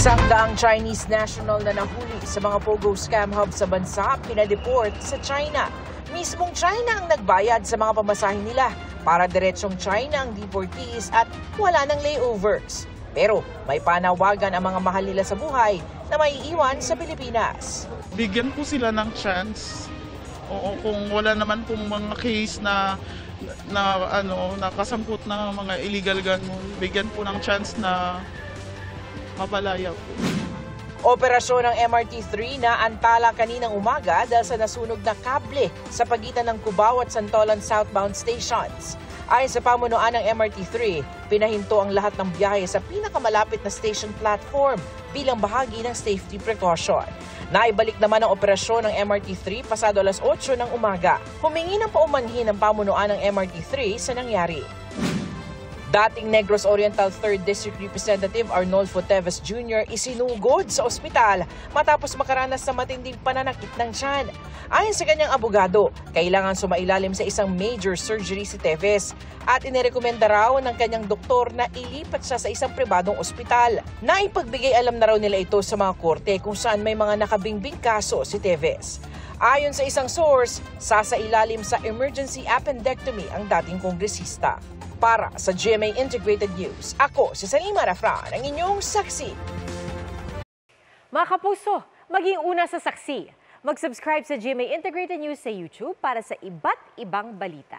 Isang daang Chinese national na nahuli sa mga pogo scam hub sa bansa pinadeport sa China. Mismong China ang nagbayad sa mga pamasahe nila para diretsong China ang deportees at wala ng layovers. Pero may panawagan ang mga mahal nila sa buhay na maiiwan sa Pilipinas. Bigyan po sila ng chance. Oo, kung wala naman pong mga case na nakasangkot ng mga illegal gun, bigyan po ng chance na mapalaya po. Operasyon ng MRT-3 na antala kaninang umaga dahil sa nasunog na kable sa pagitan ng Cubao at Santolan southbound stations. Ayon sa pamunuan ng MRT-3, pinahinto ang lahat ng biyahe sa pinakamalapit na station platform bilang bahagi ng safety precaution. Naibalik naman ang operasyon ng MRT-3 pasado alas 8 ng umaga. Humingi ng paumanhin ang pamunuan ng MRT-3 sa nangyari. Dating Negros Oriental 3rd District Representative Arnolfo Teves Jr. isinugod sa ospital matapos makaranas sa matinding pananakit ng tiyan. Ayon sa kanyang abogado, kailangan sumailalim sa isang major surgery si Teves at inirekomenda raw ng kanyang doktor na ilipat siya sa isang pribadong ospital. Naipagbigay alam na raw nila ito sa mga korte kung saan may mga nakabingbing kaso si Teves. Ayon sa isang source, sasailalim sa emergency appendectomy ang dating kongresista. Para sa GMA Integrated News, ako si Salima Rafran, ang inyong saksi. Mga kapuso, maging una sa saksi. Mag-subscribe sa GMA Integrated News sa YouTube para sa iba't ibang balita.